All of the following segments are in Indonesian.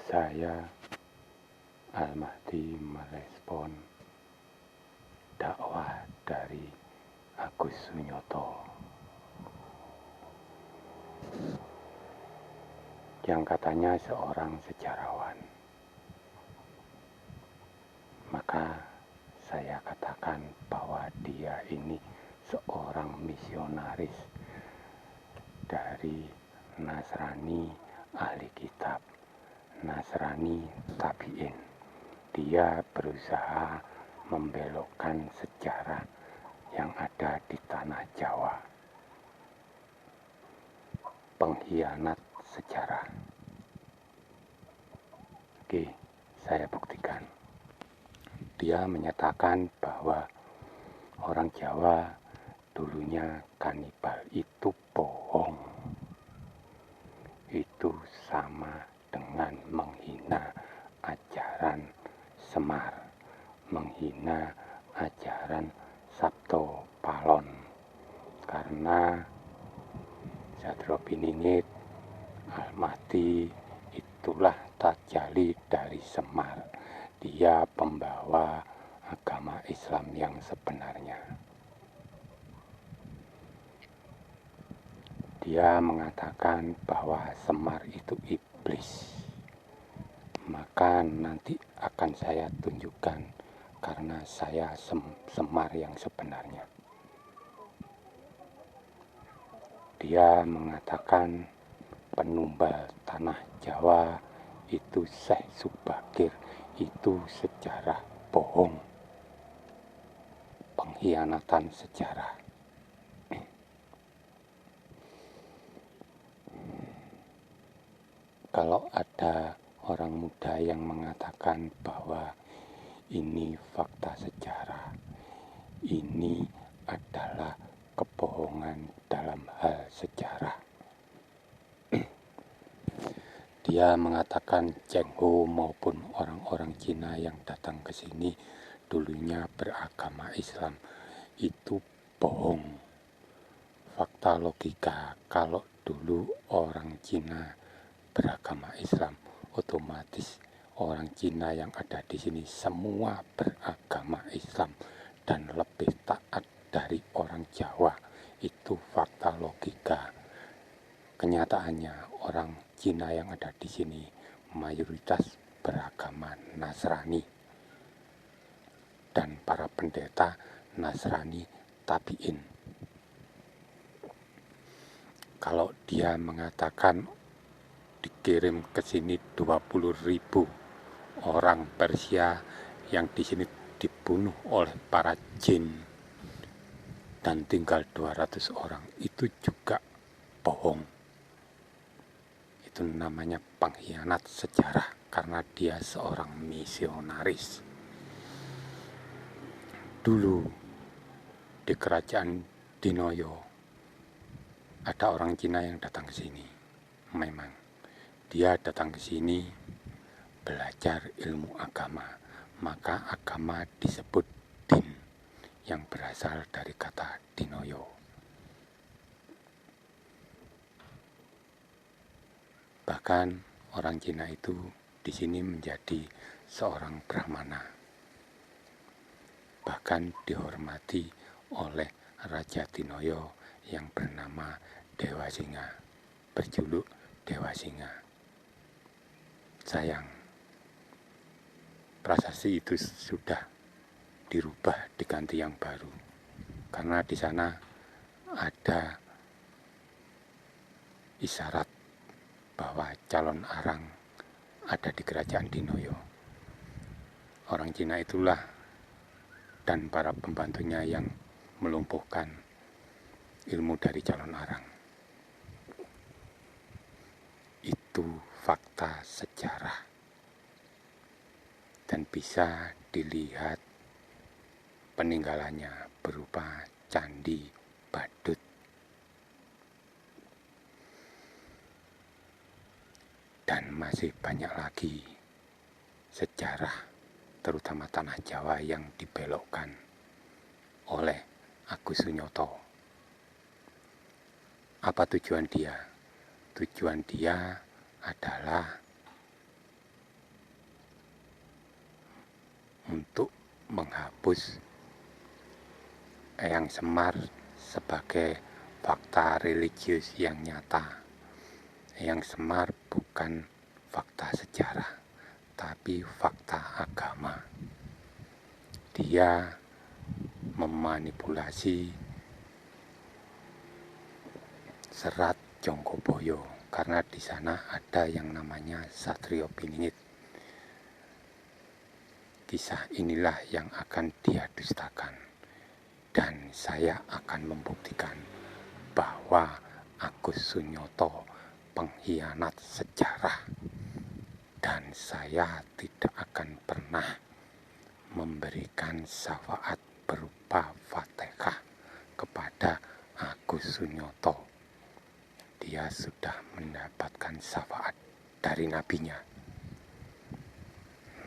Saya, Al-Mahdi, merespon dakwah dari Agus Sunyoto yang katanya seorang sejarawan. Maka saya katakan bahwa dia ini seorang misionaris dari Nasrani ahli kitab, Nasrani tabi'in. Dia berusaha membelokkan sejarah yang ada di tanah Jawa. Pengkhianat sejarah. Oke, saya buktikan. Dia menyatakan bahwa orang Jawa dulunya kanibal. Itu bohong. Itu sama dengan menghina ajaran Semar, menghina ajaran Sabto Palon. Karena Zadro Piningit, Al-Mahdi itulah tajalli dari Semar. Dia pembawa agama Islam yang sebenarnya. Dia mengatakan bahwa Semar itu iblis. Maka nanti akan saya tunjukkan karena saya Semar yang sebenarnya. Dia mengatakan penumbal tanah Jawa itu Syekh Subakir, itu sejarah bohong, pengkhianatan sejarah. Kalau ada orang muda yang mengatakan bahwa ini fakta sejarah, ini adalah kebohongan dalam hal sejarah. Dia mengatakan Cheng Ho maupun orang-orang Cina yang datang ke sini dulunya beragama Islam. Itu bohong. Fakta logika, kalau dulu orang Cina beragama Islam, otomatis orang Cina yang ada di sini semua beragama Islam dan lebih taat dari orang Jawa. Itu fakta logika. Kenyataannya orang Cina yang ada di sini mayoritas beragama Nasrani dan para pendeta Nasrani tabi'in. Kalau dia mengatakan dikirim ke sini 20.000 orang Persia yang di sini dibunuh oleh para jin dan tinggal 200 orang, itu juga bohong. Itu namanya pengkhianat sejarah karena dia seorang misionaris. Dulu di kerajaan Dinoyo ada orang Cina yang datang ke sini. Memang dia datang ke sini belajar ilmu agama, maka agama disebut din yang berasal dari kata Dinoyo. Bahkan orang Cina itu di sini menjadi seorang brahmana. Bahkan dihormati oleh Raja Dinoyo yang bernama Dewa Singa, berjuluk Dewa Singa. Sayang, prasasti itu sudah dirubah, diganti yang baru. Karena di sana ada isyarat bahwa calon arang ada di kerajaan Dinoyo. Orang Cina itulah dan para pembantunya yang melumpuhkan ilmu dari calon arang. Itu fakta sejarah dan bisa dilihat peninggalannya berupa candi badut. Dan masih banyak lagi sejarah, terutama tanah Jawa yang dibelokkan oleh Agus Sunyoto. Apa tujuan dia? Tujuan dia adalah menghapus Eyang Semar sebagai fakta religius yang nyata. Eyang Semar bukan fakta sejarah, tapi fakta agama. Dia memanipulasi serat Jongkoboyo karena di sana ada yang namanya Satrio Piningit. Kisah inilah yang akan dia dustakan, dan saya akan membuktikan bahwa Agus Sunyoto pengkhianat sejarah, dan saya tidak akan pernah memberikan syafaat berupa Fatihah kepada Agus Sunyoto. Dia sudah mendapatkan syafaat dari nabinya.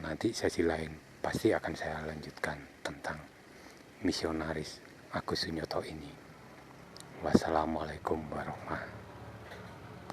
Nanti sesi lain pasti akan saya lanjutkan tentang misionaris Agus Sunyoto ini. Wassalamualaikum warahmatullahi wabarakatuh.